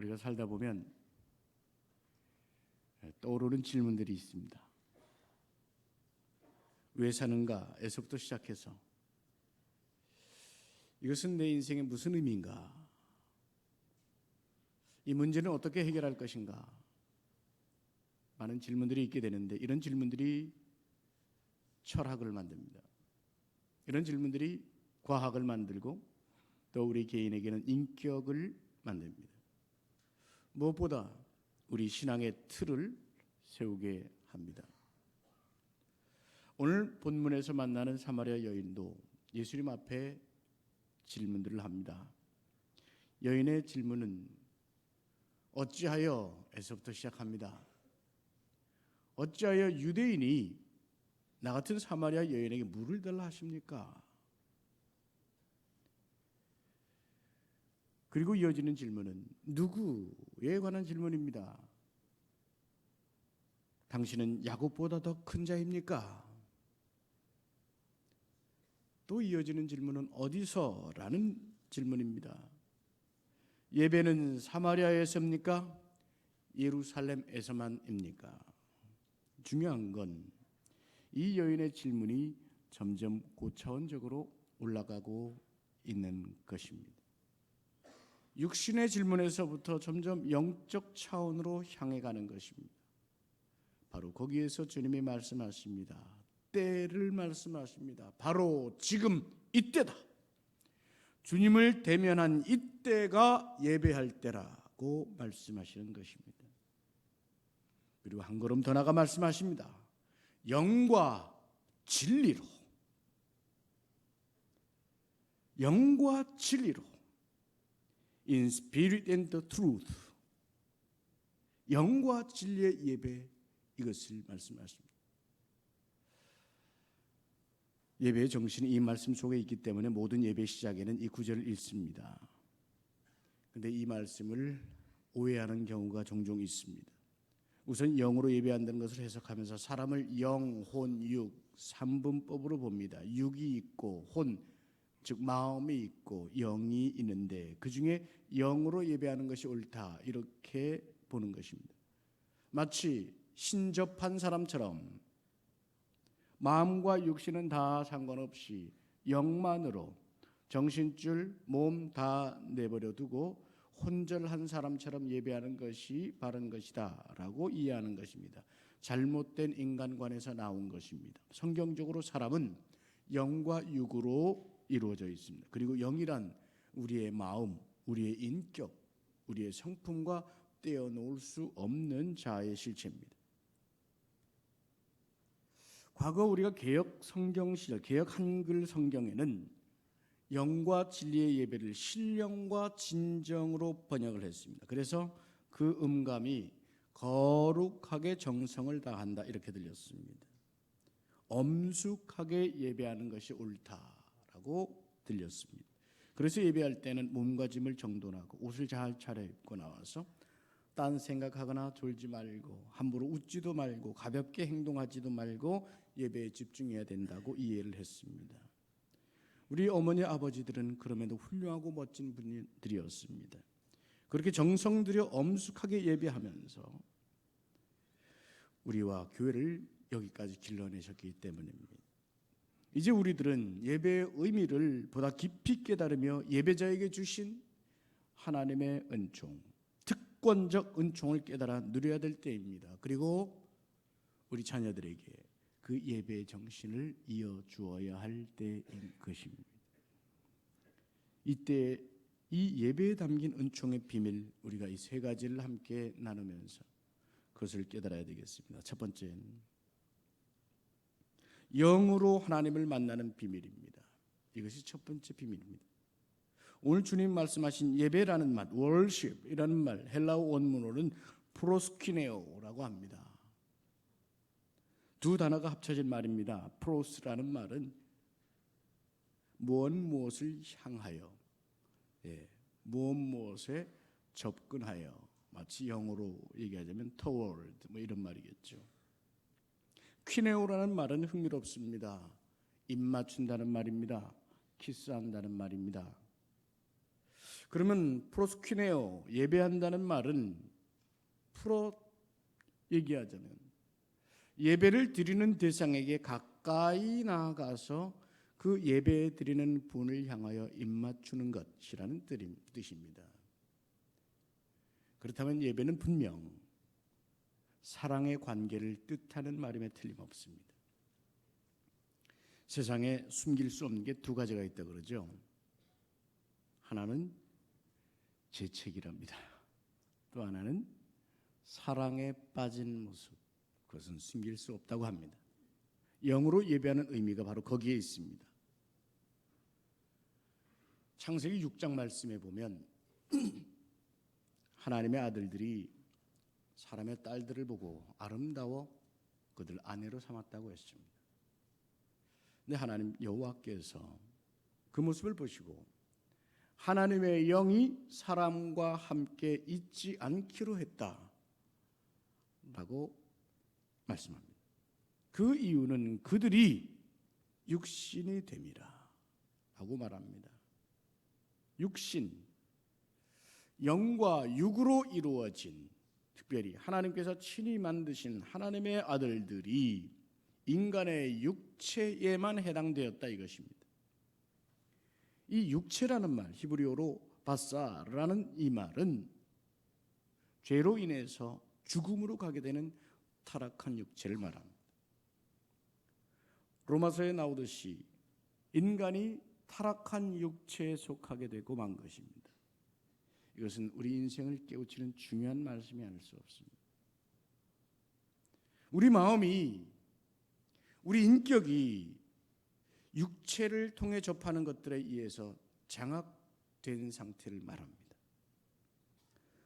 우리가 살다 보면 떠오르는 질문들이 있습니다. 왜 사는가?에서부터 시작해서 이것은 내 인생에 무슨 의미인가? 이 문제는 어떻게 해결할 것인가? 많은 질문들이 있게 되는데 이런 질문들이 철학을 만듭니다. 이런 질문들이 과학을 만들고 또 우리 개인에게는 인격을 만듭니다. 무엇보다 우리 신앙의 틀을 세우게 합니다. 오늘 본문에서 만나는 사마리아 여인도 예수님 앞에 질문들을 합니다. 여인의 질문은 어찌하여 에서부터 시작합니다. 어찌하여 유대인이 나 같은 사마리아 여인에게 물을 달라 하십니까? 그리고 이어지는 질문은 누구에 관한 질문입니다. 당신은 야곱보다 더 큰 자입니까? 또 이어지는 질문은 어디서?라는 질문입니다. 예배는 사마리아에서입니까? 예루살렘에서만입니까? 중요한 건 이 여인의 질문이 점점 고차원적으로 올라가고 있는 것입니다. 육신의 질문에서부터 점점 영적 차원으로 향해 가는 것입니다. 바로 거기에서 주님이 말씀하십니다. 때를 말씀하십니다. 바로 지금 이때다. 주님을 대면한 이때가 예배할 때라고 말씀하시는 것입니다. 그리고 한 걸음 더 나아가 말씀하십니다. 영과 진리로 In spirit and the truth 영과 진리의 예배 이것을 말씀하십니다. 예배의 정신이 이 말씀 속에 있기 때문에 모든 예배 시작에는 이 구절을 읽습니다. 그런데 이 말씀을 오해하는 경우가 종종 있습니다. 우선 영으로 예배한다는 것을 해석하면서 사람을 영, 혼, 육 3분법으로 봅니다. 육이 있고 혼, 즉 마음이 있고 영이 있는데 그중에 영으로 예배하는 것이 옳다 이렇게 보는 것입니다. 마치 신접한 사람처럼 마음과 육신은 다 상관없이 영만으로 정신줄, 몸 다 내버려 두고 혼절한 사람처럼 예배하는 것이 바른 것이다 라고 이해하는 것입니다. 잘못된 인간관에서 나온 것입니다. 성경적으로 사람은 영과 육으로 이루어져 있습니다. 그리고 영이란 우리의 마음, 우리의 인격, 우리의 성품과 떼어놓을 수 없는 자아의 실체입니다. 과거 우리가 개역 성경 시절, 개역 한글 성경에는 영과 진리의 예배를 신령과 진정으로 번역을 했습니다. 그래서 그 음감이 거룩하게 정성을 다한다 이렇게 들렸습니다. 엄숙하게 예배하는 것이 옳다라고 들렸습니다. 그래서 예배할 때는 몸과 짐을 정돈하고 옷을 잘 차려입고 나와서 딴 생각하거나 졸지 말고 함부로 웃지도 말고 가볍게 행동하지도 말고 예배에 집중해야 된다고 이해를 했습니다. 우리 어머니 아버지들은 그럼에도 훌륭하고 멋진 분들이었습니다. 그렇게 정성 들여 엄숙하게 예배하면서 우리와 교회를 여기까지 길러내셨기 때문입니다. 이제 우리들은 예배의 의미를 보다 깊이 깨달으며 예배자에게 주신 하나님의 은총, 특권적 은총을 깨달아 누려야 될 때입니다. 그리고 우리 자녀들에게 그 예배의 정신을 이어주어야 할 때인 것입니다. 이때 이 예배에 담긴 은총의 비밀 우리가 이 세 가지를 함께 나누면서 그것을 깨달아야 되겠습니다. 첫 번째는 영으로 하나님을 만나는 비밀입니다. 이것이 첫 번째 비밀입니다. 오늘 주님 말씀하신 예배라는 말, worship이라는 말, 헬라어 원문으로는 프로스키네오라고 합니다. 두 단어가 합쳐진 말입니다. 프로스라는 말은 무엇을 향하여, 무엇에 접근하여, 마치 영어로 얘기하자면 toward 뭐 이런 말이겠죠. 퀴네오라는 말은 흥미롭습니다. 입 맞춘다는 말입니다. 키스한다는 말입니다. 그러면 프로스퀴네오, 예배한다는 말은 풀어 얘기하자면 예배를 드리는 대상에게 가까이 나아가서 그 예배 드리는 분을 향하여 입맞추는 것이라는 뜻입니다. 그렇다면 예배는 분명 사랑의 관계를 뜻하는 말임에 틀림없습니다. 세상에 숨길 수 없는 게 두 가지가 있다 그러죠. 하나는 재채기랍니다. 또 하나는 사랑에 빠진 모습, 그것은 숨길 수 없다고 합니다. 영으로 예배하는 의미가 바로 거기에 있습니다. 창세기 6장 말씀에 보면 하나님의 아들들이 사람의 딸들을 보고 아름다워 그들 아내로 삼았다고 했습니다. 근데 하나님 여호와께서 그 모습을 보시고 하나님의 영이 사람과 함께 있지 않기로 했다라고 말씀합니다. 그 이유는 그들이 육신이 됨이라 라고 말합니다. 육신, 영과 육으로 이루어진, 특별히 하나님께서 친히 만드신 하나님의 아들들이 인간의 육체에만 해당되었다 이것입니다. 이 육체라는 말, 히브리어로 바사라는 이 말은 죄로 인해서 죽음으로 가게 되는 타락한 육체를 말합니다. 로마서에 나오듯이 인간이 타락한 육체에 속하게 되고 만 것입니다. 이것은 우리 인생을 깨우치는 중요한 말씀이 아닐 수 없습니다. 우리 마음이, 우리 인격이 육체를 통해 접하는 것들에 의해서 장악된 상태를 말합니다.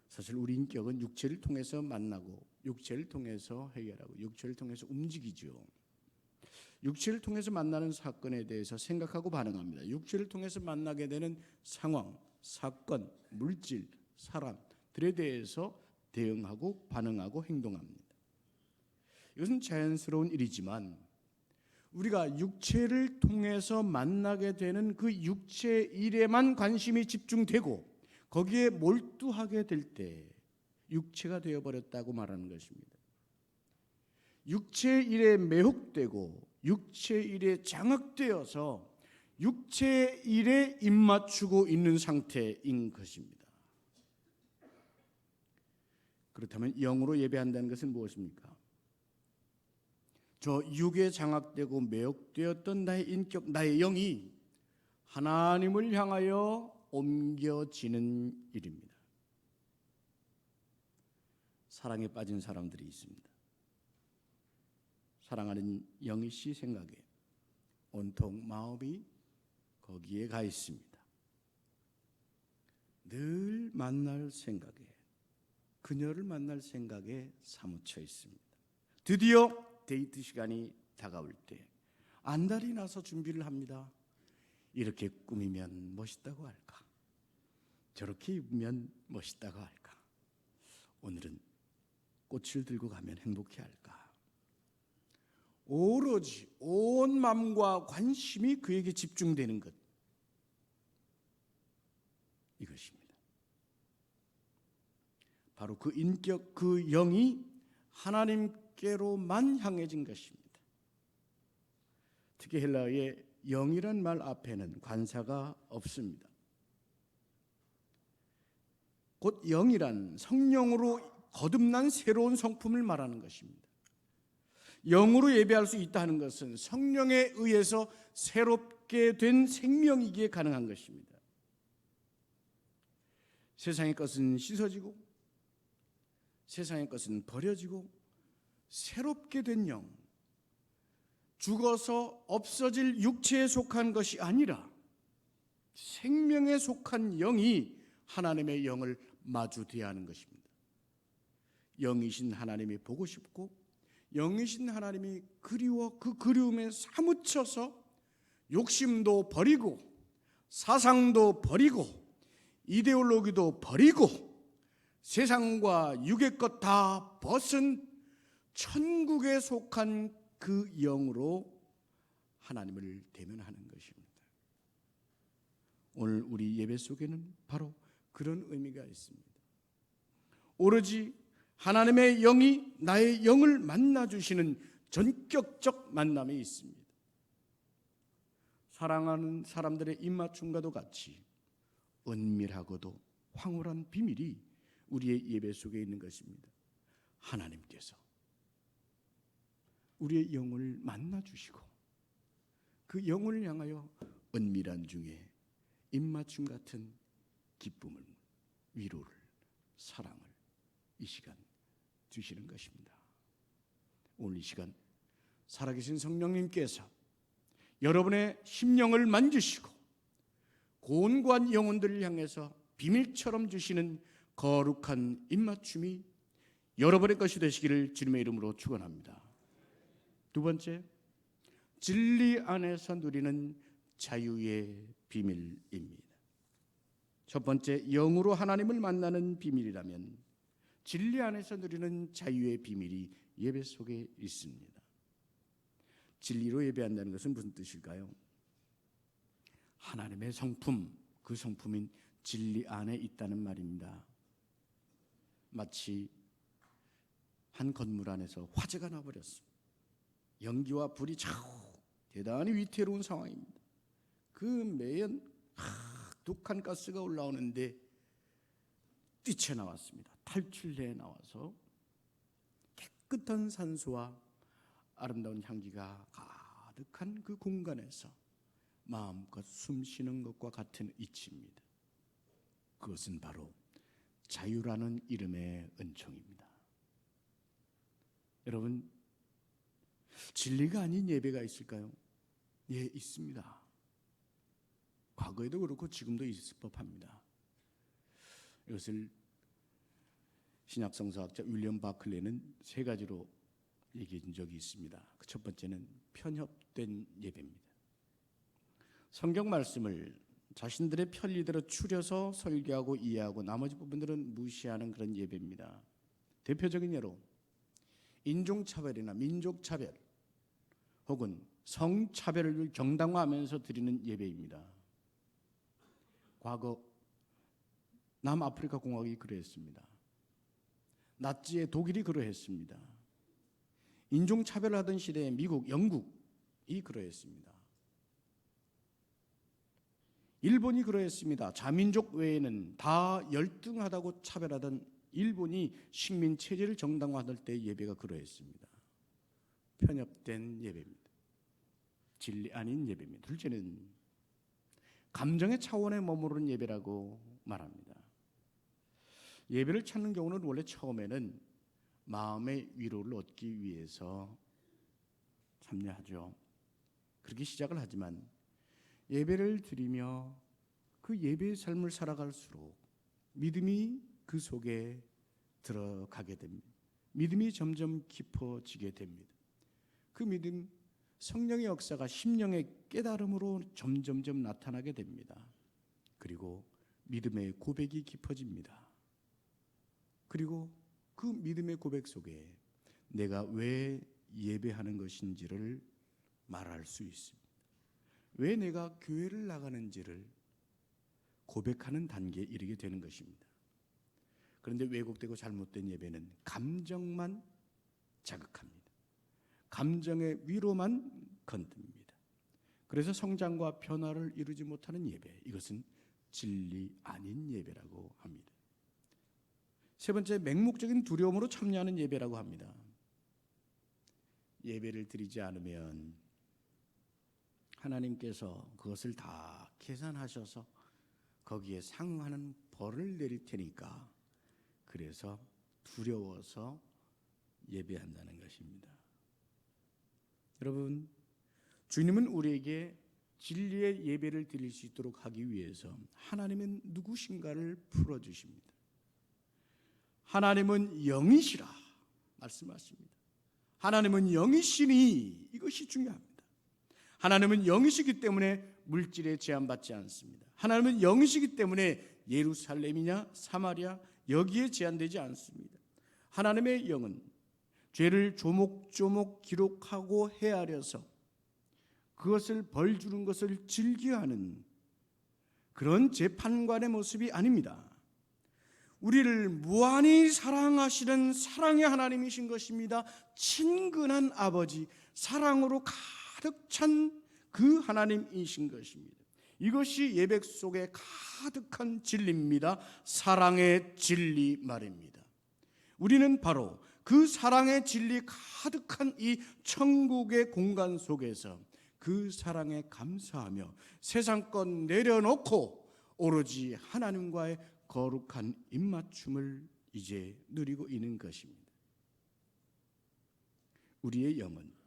사실 우리 인격은 육체를 통해서 만나고 육체를 통해서 해결하고 육체를 통해서 움직이죠. 육체를 통해서 만나는 사건에 대해서 생각하고 반응합니다. 육체를 통해서 만나게 되는 상황, 사건, 물질, 사람들에 대해서 대응하고 반응하고 행동합니다. 이것은 자연스러운 일이지만 우리가 육체를 통해서 만나게 되는 그 육체 일에만 관심이 집중되고 거기에 몰두하게 될 때 육체가 되어버렸다고 말하는 것입니다. 육체 일에 매혹되고 육체 일에 장악되어서 육체 일에 입맞추고 있는 상태인 것입니다. 그렇다면 영으로 예배한다는 것은 무엇입니까? 저 육에 장악되고 매혹되었던 나의 인격, 나의 영이 하나님을 향하여 옮겨지는 일입니다. 사랑에 빠진 사람들이 있습니다. 사랑하는 영희 씨 생각에 온통 마음이 거기에 가 있습니다. 늘 만날 생각에, 그녀를 만날 생각에 사무쳐 있습니다. 드디어 데이트 시간이 다가올 때 안달이 나서 준비를 합니다. 이렇게 꾸미면 멋있다고 할까? 저렇게 입으면 멋있다고 할까? 오늘은 꽃을 들고 가면 행복해 할까? 오로지 온 마음과 관심이 그에게 집중되는 것, 이것입니다. 바로 그 인격, 그 영이 하나님께로만 향해진 것입니다. 특히 헬라어의 영이란 말 앞에는 관사가 없습니다. 곧 영이란 성령으로 거듭난 새로운 성품을 말하는 것입니다. 영으로 예배할 수 있다 하는 것은 성령에 의해서 새롭게 된 생명이기에 가능한 것입니다. 세상의 것은 씻어지고 세상의 것은 버려지고 새롭게 된 영, 죽어서 없어질 육체에 속한 것이 아니라 생명에 속한 영이 하나님의 영을 마주 대하는 것입니다. 영이신 하나님이 보고 싶고 영이신 하나님이 그리워 그 그리움에 사무쳐서 욕심도 버리고 사상도 버리고 이데올로기도 버리고 세상과 육의 것 다 벗은 천국에 속한 그 영으로 하나님을 대면하는 것입니다. 오늘 우리 예배 속에는 바로 그런 의미가 있습니다. 오로지 하나님의 영이 나의 영을 만나주시는 전격적 만남이 있습니다. 사랑하는 사람들의 입맞춤과도 같이 은밀하고도 황홀한 비밀이 우리의 예배 속에 있는 것입니다. 하나님께서 우리의 영을 만나주시고 그 영을 향하여 은밀한 중에 입맞춤 같은 기쁨을, 위로를, 사랑을 이 시간 주시는 것입니다. 오늘 이 시간 살아계신 성령님께서 여러분의 심령을 만지시고 곤고한 영혼들을 향해서 비밀처럼 주시는 거룩한 입맞춤이 여러분의 것이 되시기를 주님의 이름으로 축원합니다. 두 번째, 진리 안에서 누리는 자유의 비밀입니다. 첫 번째, 영으로 하나님을 만나는 비밀이라면 진리 안에서 누리는 자유의 비밀이 예배 속에 있습니다. 진리로 예배한다는 것은 무슨 뜻일까요? 하나님의 성품, 그 성품인 진리 안에 있다는 말입니다. 마치 한 건물 안에서 화재가 나버렸습니다. 연기와 불이 대단히 위태로운 상황입니다. 그 매연 독한 가스가 올라오는데 뛰쳐나왔습니다. 탈출해에 나와서 깨끗한 산소와 아름다운 향기가 가득한 그 공간에서 마음껏 숨쉬는 것과 같은 이치입니다. 그것은 바로 자유라는 이름의 은총입니다. 여러분, 진리가 아닌 예배가 있을까요? 예, 있습니다. 과거에도 그렇고 지금도 있을 법합니다. 이것을 신약성서학자 윌리엄 바클레는 세 가지로 얘기해 준 적이 있습니다. 그 첫 번째는 편협된 예배입니다. 성경 말씀을 자신들의 편리대로 추려서 설교하고 이해하고 나머지 부분들은 무시하는 그런 예배입니다. 대표적인 예로 인종차별이나 민족차별 혹은 성차별을 정당화하면서 드리는 예배입니다. 과거 남아프리카 공화국이 그러했습니다. 나치의 독일이 그러했습니다. 인종차별을 하던 시대에 미국, 영국이 그러했습니다. 일본이 그러했습니다. 자민족 외에는 다 열등하다고 차별하던 일본이 식민 체제를 정당화할 때 예배가 그러했습니다. 편협된 예배입니다. 진리 아닌 예배입니다. 둘째는 감정의 차원에 머무르는 예배라고 말합니다. 예배를 찾는 경우는 원래 처음에는 마음의 위로를 얻기 위해서 참여하죠. 그렇게 시작을 하지만 예배를 드리며 그 예배의 삶을 살아갈수록 믿음이 그 속에 들어가게 됩니다. 믿음이 점점 깊어지게 됩니다. 그 믿음, 성령의 역사가 심령의 깨달음으로 점점점 나타나게 됩니다. 그리고 믿음의 고백이 깊어집니다. 그리고 그 믿음의 고백 속에 내가 왜 예배하는 것인지를 말할 수 있습니다. 왜 내가 교회를 나가는지를 고백하는 단계에 이르게 되는 것입니다. 그런데 왜곡되고 잘못된 예배는 감정만 자극합니다. 감정의 위로만 건듭니다. 그래서 성장과 변화를 이루지 못하는 예배, 이것은 진리 아닌 예배라고 합니다. 세 번째, 맹목적인 두려움으로 참여하는 예배라고 합니다. 예배를 드리지 않으면 하나님께서 그것을 다 계산하셔서 거기에 상응하는 벌을 내릴 테니까 그래서 두려워서 예배한다는 것입니다. 여러분, 주님은 우리에게 진리의 예배를 드릴 수 있도록 하기 위해서 하나님은 누구신가를 풀어주십니다. 하나님은 영이시라 말씀하십니다. 하나님은 영이시니 이것이 중요합니다. 하나님은 영이시기 때문에 물질에 제한받지 않습니다. 하나님은 영이시기 때문에 예루살렘이냐 사마리아 여기에 제한되지 않습니다. 하나님의 영은 죄를 조목조목 기록하고 헤아려서 그것을 벌 주는 것을 즐겨하는 그런 재판관의 모습이 아닙니다. 우리를 무한히 사랑하시는 사랑의 하나님이신 것입니다. 친근한 아버지, 사랑으로 가득 찬 그 하나님이신 것입니다. 이것이 예배 속에 가득한 진리입니다. 사랑의 진리 말입니다. 우리는 바로 그 사랑의 진리 가득한 이 천국의 공간 속에서 그 사랑에 감사하며 세상 것 내려놓고 오로지 하나님과의 거룩한 입맞춤을 이제 누리고 있는 것입니다. 우리의 영은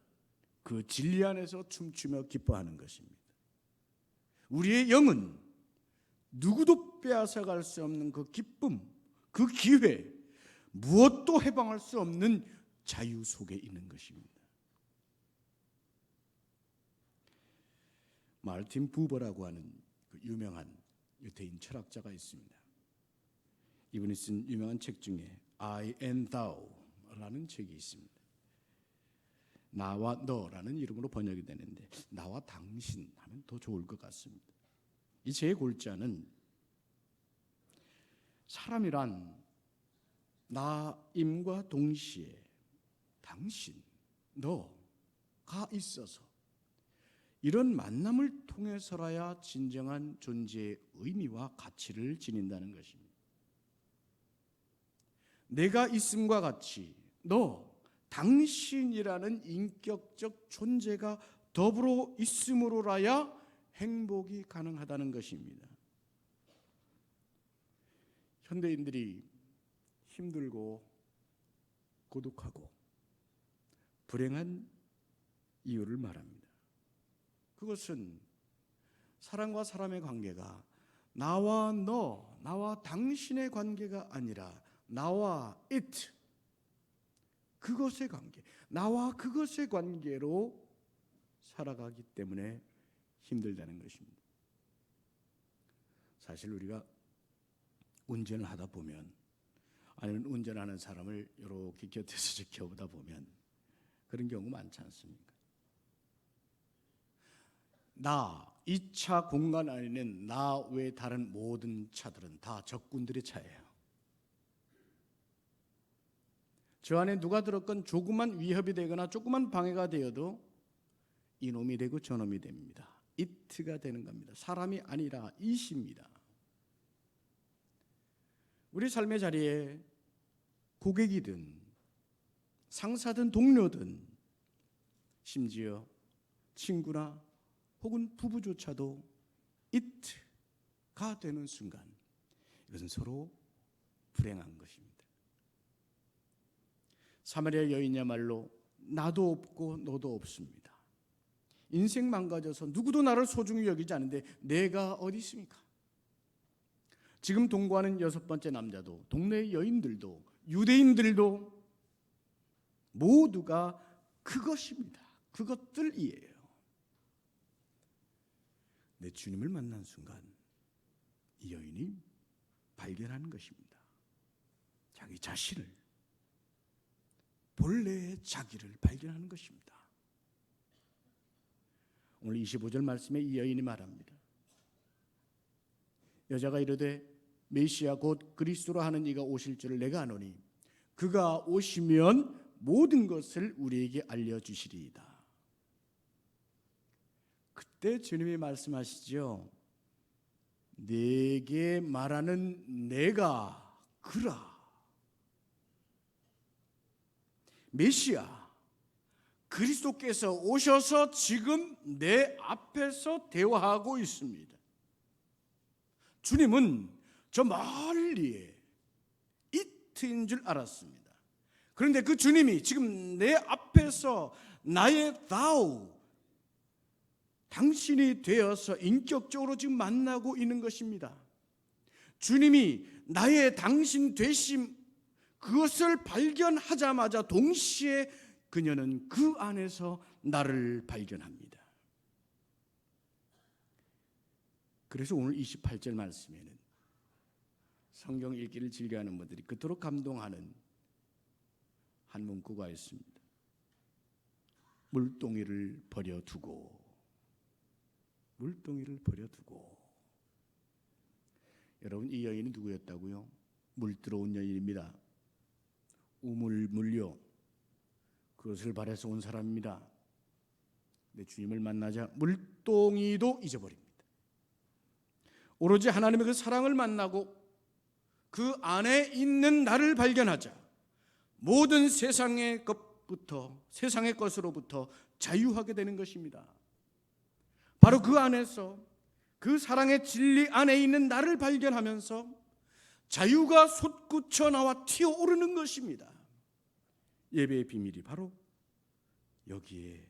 그 진리 안에서 춤추며 기뻐하는 것입니다. 우리의 영은 누구도 빼앗아갈 수 없는 그 기쁨, 그 기회, 무엇도 해방할 수 없는 자유 속에 있는 것입니다. 마르틴 부버라고 하는 그 유명한 유대인 철학자가 있습니다. 이분이 쓴 유명한 책 중에 I and Thou라는 책이 있습니다. 나와 너라는 이름으로 번역이 되는데 나와 당신 하면 더 좋을 것 같습니다. 이 제 골자는 사람이란 나임과 동시에 당신, 너가 있어서 이런 만남을 통해서라야 진정한 존재의 의미와 가치를 지닌다는 것입니다. 내가 있음과 같이 당신이라는 인격적 존재가 더불어 있음으로라야 행복이 가능하다는 것입니다. 현대인들이 힘들고 고독하고 불행한 이유를 말합니다. 그것은 사람과 사람의 관계가 나와 너, 나와 당신의 관계가 아니라 나와 it, 그것의 관계, 나와 그것의 관계로 살아가기 때문에 힘들다는 것입니다. 사실 우리가 운전을 하다 보면, 아니면 운전하는 사람을 이렇게 곁에서 지켜보다 보면 그런 경우 많지 않습니까? 이 차 공간 안에는 나 외 다른 모든 차들은 다 적군들의 차예요. 저 안에 누가 들었건 조그만 위협이 되거나 조그만 방해가 되어도 이놈이 되고 저놈이 됩니다. 이트가 되는 겁니다. 사람이 아니라 이십니다. 우리 삶의 자리에 고객이든 상사든 동료든 심지어 친구나 혹은 부부조차도 it가 되는 순간 이것은 서로 불행한 것입니다. 사마리아 여인이야말로 나도 없고 너도 없습니다. 인생 망가져서 누구도 나를 소중히 여기지 않는데 내가 어디 있습니까? 지금 동거하는 6번째 남자도, 동네의 여인들도, 유대인들도 모두가 그것입니다. 그것들이에요. 내 주님을 만난 순간 이 여인이 발견하는 것입니다. 자기 자신을, 본래의 자기를 발견하는 것입니다. 오늘 25절 말씀에 이 여인이 말합니다. 여자가 이르되 메시아 곧 그리스도라 하는 이가 오실 줄을 내가 아노니 그가 오시면 모든 것을 우리에게 알려주시리이다. 그때 주님이 말씀하시죠. 내게 말하는 내가 그라. 메시아 그리스도께서 오셔서 지금 내 앞에서 대화하고 있습니다. 주님은 저 멀리에 이트인 줄 알았습니다. 그런데 그 주님이 지금 내 앞에서 나의 thou, 당신이 되어서 인격적으로 지금 만나고 있는 것입니다. 주님이 나의 당신 되심, 그것을 발견하자마자 동시에 그녀는 그 안에서 나를 발견합니다. 그래서 오늘 28절 말씀에는 성경 읽기를 즐겨하는 분들이 그토록 감동하는 한 문구가 있습니다. 물동이를 버려두고, 물동이를 버려두고. 여러분, 이 여인이 누구였다고요? 물 들어온 여인입니다. 우물 물려 그것을 바라서 온 사람입니다. 근데 주님을 만나자 물동이도 잊어버립니다. 오로지 하나님의 그 사랑을 만나고 그 안에 있는 나를 발견하자 모든 세상의 것으로부터 자유하게 되는 것입니다. 바로 그 안에서 그 사랑의 진리 안에 있는 나를 발견하면서 자유가 솟구쳐 나와 튀어오르는 것입니다. 예배의 비밀이 바로 여기에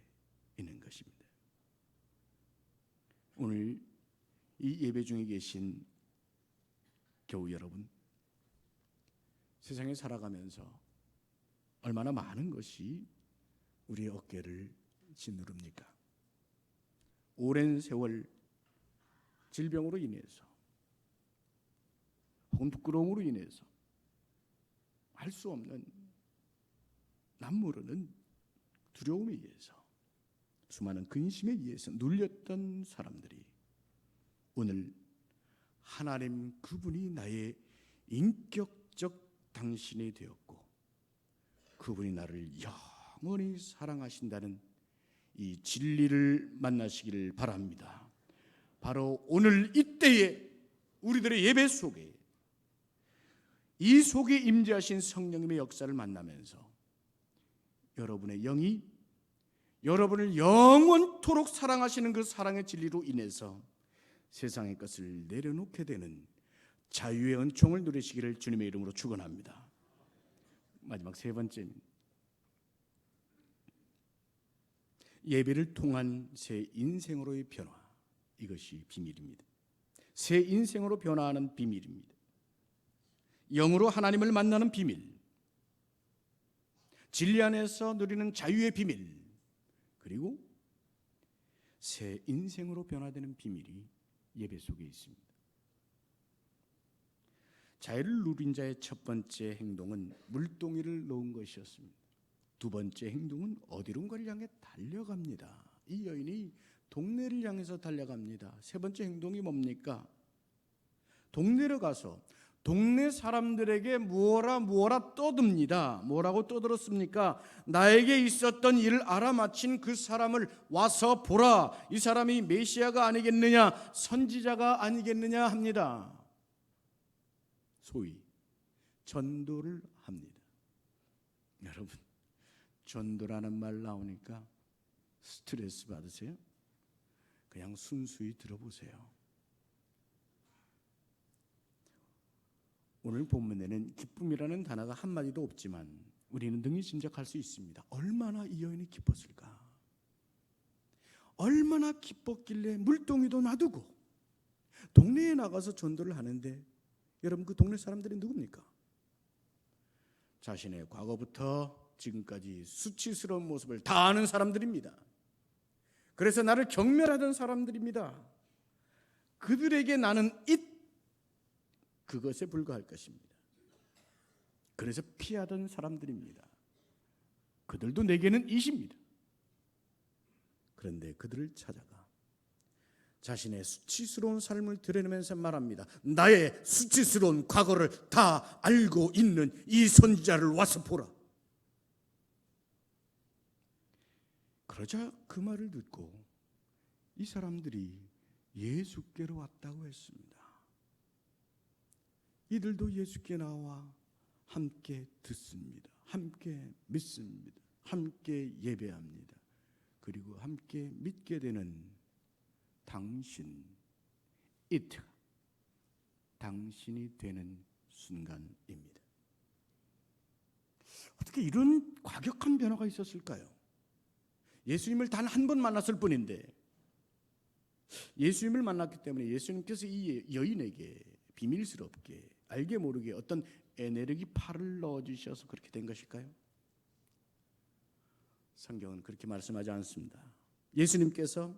있는 것입니다. 오늘 이 예배 중에 계신 교우 여러분, 세상에 살아가면서 얼마나 많은 것이 우리의 어깨를 짓누릅니까? 오랜 세월 질병으로 인해서 혹은 부끄러움으로 인해서 할 수 없는 남 모르는 두려움에 의해서 수많은 근심에 의해서 눌렸던 사람들이 오늘 하나님 그분이 나의 인격적 당신이 되었고 그분이 나를 영원히 사랑하신다는 이 진리를 만나시기를 바랍니다. 바로 오늘 이때에 우리들의 예배 속에 이 속에 임재하신 성령님의 역사를 만나면서 여러분의 영이 여러분을 영원토록 사랑하시는 그 사랑의 진리로 인해서 세상의 것을 내려놓게 되는 자유의 은총을 누리시기를 주님의 이름으로 축원합니다. 마지막 세 번째입니다. 예배를 통한 새 인생으로의 변화, 이것이 비밀입니다. 새 인생으로 변화하는 비밀입니다. 영으로 하나님을 만나는 비밀, 진리 안에서 누리는 자유의 비밀, 그리고 새 인생으로 변화되는 비밀이 예배 속에 있습니다. 자유를 누린 자의 첫 번째 행동은 물동이를 놓은 것이었습니다. 두 번째 행동은 어디론가를 향해 달려갑니다. 이 여인이 동네를 향해서 달려갑니다. 세 번째 행동이 뭡니까? 동네로 가서 동네 사람들에게 무어라 떠듭니다. 뭐라고 떠들었습니까? 나에게 있었던 일을 알아맞힌 그 사람을 와서 보라. 이 사람이 메시아가 아니겠느냐, 선지자가 아니겠느냐 합니다. 소위 전도를 합니다. 여러분, 전도라는 말 나오니까 스트레스 받으세요? 그냥 순수히 들어보세요. 오늘 본문에는 기쁨이라는 단어가 한마디도 없지만 우리는 능히 짐작할 수 있습니다. 얼마나 이 여인이 기뻤을까? 얼마나 기뻤길래 물동이도 놔두고 동네에 나가서 전도를 하는데, 여러분 그 동네 사람들이 누굽니까? 자신의 과거부터 지금까지 수치스러운 모습을 다 아는 사람들입니다. 그래서 나를 경멸하던 사람들입니다. 그들에게 나는 그것에 불과할 것입니다. 그래서 피하던 사람들입니다. 그들도 내게는 이십니다. 그런데 그들을 찾아가 자신의 수치스러운 삶을 드러내면서 말합니다. 나의 수치스러운 과거를 다 알고 있는 이 선지자를 와서 보라. 그러자 그 말을 듣고 이 사람들이 예수께로 왔다고 했습니다. 이들도 예수께 나와 함께 듣습니다. 함께 믿습니다. 함께 예배합니다. 그리고 함께 믿게 되는 당신이 되는 순간입니다. 어떻게 이런 과격한 변화가 있었을까요? 예수님을 단 한 번 만났을 뿐인데, 예수님을 만났기 때문에 예수님께서 이 여인에게 비밀스럽게 알게 모르게 어떤 에너지 팔을 넣어주셔서 그렇게 된 것일까요? 성경은 그렇게 말씀하지 않습니다. 예수님께서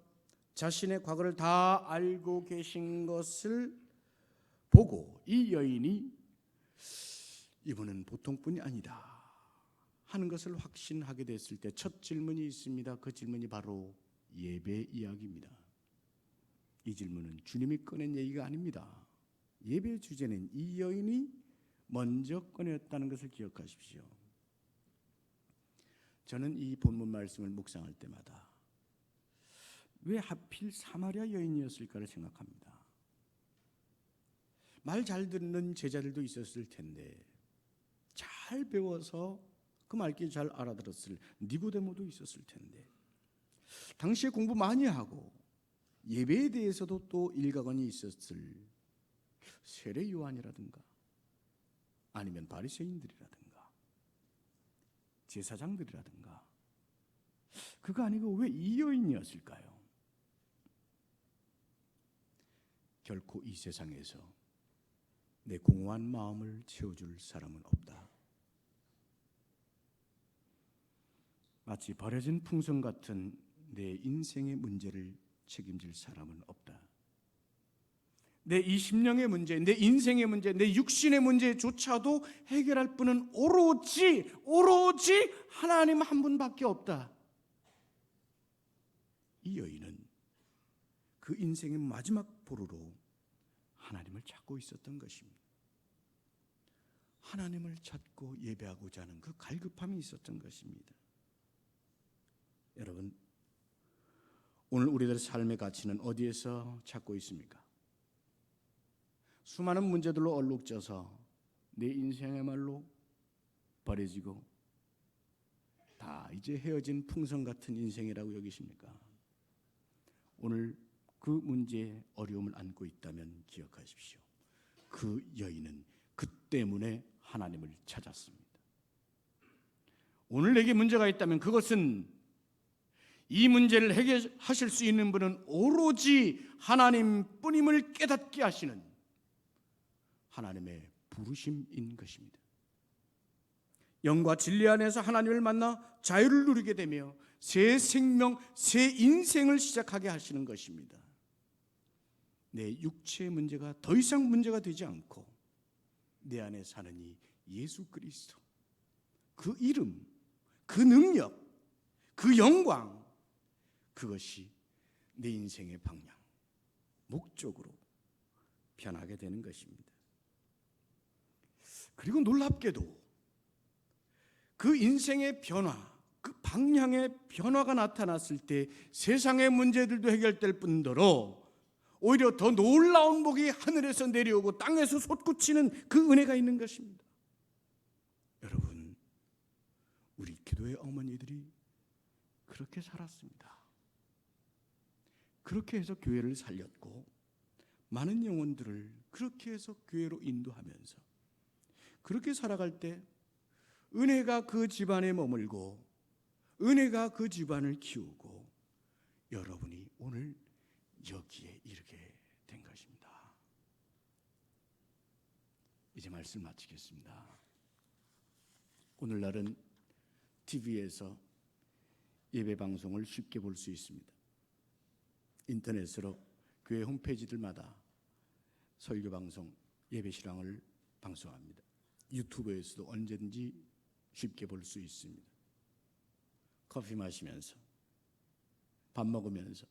자신의 과거를 다 알고 계신 것을 보고 이 여인이 이분은 보통뿐이 아니다 하는 것을 확신하게 됐을 때 첫 질문이 있습니다. 그 질문이 바로 예배 이야기입니다. 이 질문은 주님이 꺼낸 얘기가 아닙니다. 예배 주제는 이 여인이 먼저 꺼내었다는 것을 기억하십시오. 저는 이 본문 말씀을 묵상할 때마다 왜 하필 사마리아 여인이었을까를 생각합니다. 말 잘 듣는 제자들도 있었을 텐데 잘 배워서 그 말귀 잘 알아들었을 니고데모도 있었을 텐데 당시에 공부 많이 하고 예배에 대해서도 또 일가견이 있었을 세례 요한이라든가 아니면 바리새인들이라든가 제사장들이라든가 그거 아니고 왜 이 여인이었을까요? 결코 이 세상에서 내 공허한 마음을 채워줄 사람은 없다. 마치 버려진 풍선 같은 내 인생의 문제를 책임질 사람은 없다. 내 이 심령의 문제, 내 인생의 문제, 내 육신의 문제조차도 해결할 분은 오로지 하나님 한 분밖에 없다. 이 여인은 그 인생의 마지막 보루로 하나님을 찾고 있었던 것입니다. 하나님을 찾고 예배하고자 하는 그 갈급함이 있었던 것입니다. 여러분, 오늘 우리들의 삶의 가치는 어디에서 찾고 있습니까? 수많은 문제들로 얼룩져서 내 인생야말로 버려지고 다 이제 헤어진 풍선 같은 인생이라고 여기십니까? 오늘 그 문제에 어려움을 안고 있다면 기억하십시오. 그 여인은 그 때문에 하나님을 찾았습니다. 오늘 내게 문제가 있다면 그것은 이 문제를 해결하실 수 있는 분은 오로지 하나님뿐임을 깨닫게 하시는 하나님의 부르심인 것입니다. 영과 진리 안에서 하나님을 만나 자유를 누리게 되며 새 생명, 새 인생을 시작하게 하시는 것입니다. 내 육체의 문제가 더 이상 문제가 되지 않고 내 안에 사는 이 예수 그리스도, 그 이름, 그 능력, 그 영광, 그것이 내 인생의 방향, 목적으로 변하게 되는 것입니다. 그리고 놀랍게도 그 인생의 변화, 그 방향의 변화가 나타났을 때 세상의 문제들도 해결될 뿐더러 오히려 더 놀라운 복이 하늘에서 내려오고 땅에서 솟구치는 그 은혜가 있는 것입니다. 여러분, 우리 기도의 어머니들이 그렇게 살았습니다. 그렇게 해서 교회를 살렸고 많은 영혼들을 그렇게 해서 교회로 인도하면서 그렇게 살아갈 때 은혜가 그 집안에 머물고 은혜가 그 집안을 키우고 여러분이 오늘 여기에 이르게 된 것입니다. 이제 말씀 마치겠습니다. 오늘날은 TV에서 예배 방송을 쉽게 볼 수 있습니다. 인터넷으로 교회 홈페이지들마다 설교 방송, 예배 실황을 방송합니다. 유튜브에서도 언제든지 쉽게 볼 수 있습니다. 커피 마시면서, 밥 먹으면서,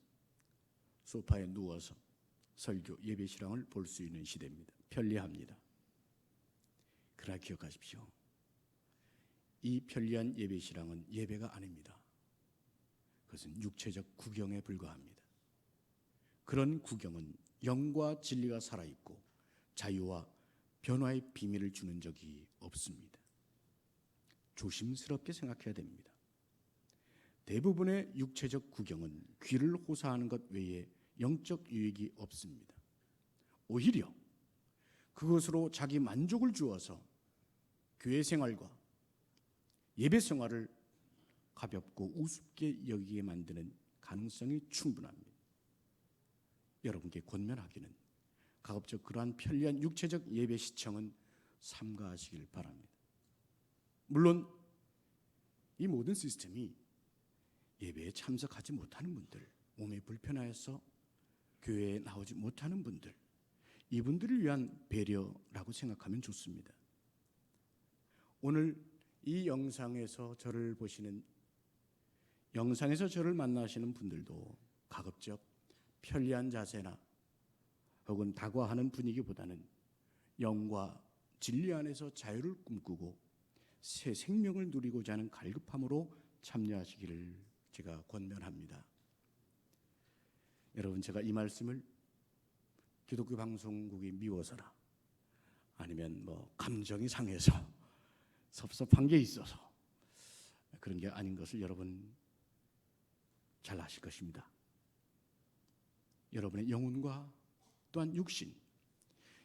소파에 누워서 설교, 예배 실황을 볼 수 있는 시대입니다. 편리합니다. 그러나 기억하십시오. 이 편리한 예배 실황은 예배가 아닙니다. 그것은 육체적 구경에 불과합니다. 그런 구경은 영과 진리가 살아있고 자유와 변화의 비밀을 주는 적이 없습니다. 조심스럽게 생각해야 됩니다. 대부분의 육체적 구경은 귀를 호사하는 것 외에 영적 유익이 없습니다. 오히려 그것으로 자기 만족을 주어서 교회 생활과 예배 생활을 가볍고 우습게 여기게 만드는 가능성이 충분합니다. 여러분께 권면하기는 가급적 그러한 편리한 육체적 예배 시청은 삼가하시길 바랍니다. 물론 이 모든 시스템이 예배에 참석하지 못하는 분들, 몸이 불편하여서 교회에 나오지 못하는 분들, 이분들을 위한 배려라고 생각하면 좋습니다. 오늘 이 영상에서 저를 보시는, 영상에서 저를 만나시는 분들도 가급적 편리한 자세나 혹은 다과하는 분위기보다는 영과 진리 안에서 자유를 꿈꾸고 새 생명을 누리고자 하는 갈급함으로 참여하시기를 제가 권면합니다. 여러분, 제가 이 말씀을 기독교 방송국이 미워서라, 아니면 감정이 상해서 섭섭한 게 있어서 그런 게 아닌 것을 여러분 잘 아실 것입니다. 여러분의 영혼과 또한 육신,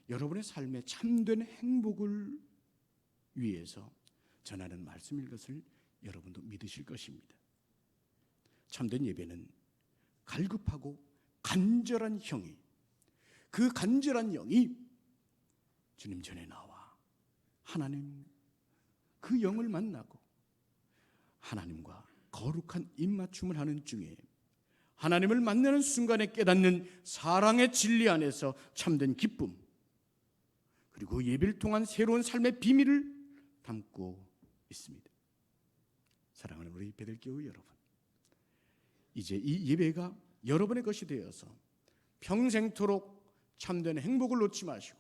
여러분의 삶의 참된 행복을 위해서 전하는 말씀일 것을 여러분도 믿으실 것입니다. 참된 예배는 갈급하고 간절한 형이, 그 간절한 영이 주님 전에 나와 하나님 그 영을 만나고 하나님과 거룩한 입맞춤을 하는 중에 하나님을 만나는 순간에 깨닫는 사랑의 진리 안에서 참된 기쁨, 그리고 예배를 통한 새로운 삶의 비밀을 담고 있습니다. 사랑하는 우리 베들교회 여러분, 이제 이 예배가 여러분의 것이 되어서 평생토록 참된 행복을 놓지 마시고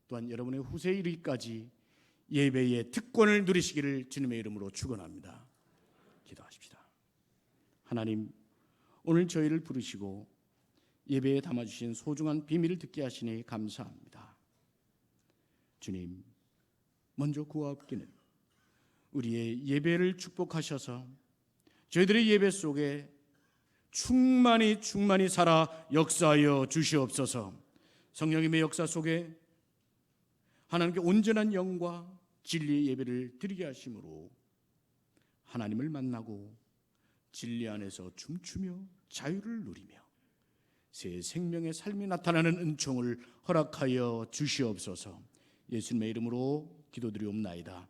또한 여러분의 후세에 이르기까지 예배의 특권을 누리시기를 주님의 이름으로 축원합니다. 기도하십시다. 하나님, 오늘 저희를 부르시고 예배에 담아주신 소중한 비밀을 듣게 하시니 감사합니다. 주님, 먼저 구하옵기는 우리의 예배를 축복하셔서 저희들의 예배 속에 충만히 살아 역사하여 주시옵소서. 성령님의 역사 속에 하나님께 온전한 영과 진리의 예배를 드리게 하심으로 하나님을 만나고 진리 안에서 춤추며 자유를 누리며 새 생명의 삶이 나타나는 은총을 허락하여 주시옵소서. 예수님의 이름으로 기도드리옵나이다.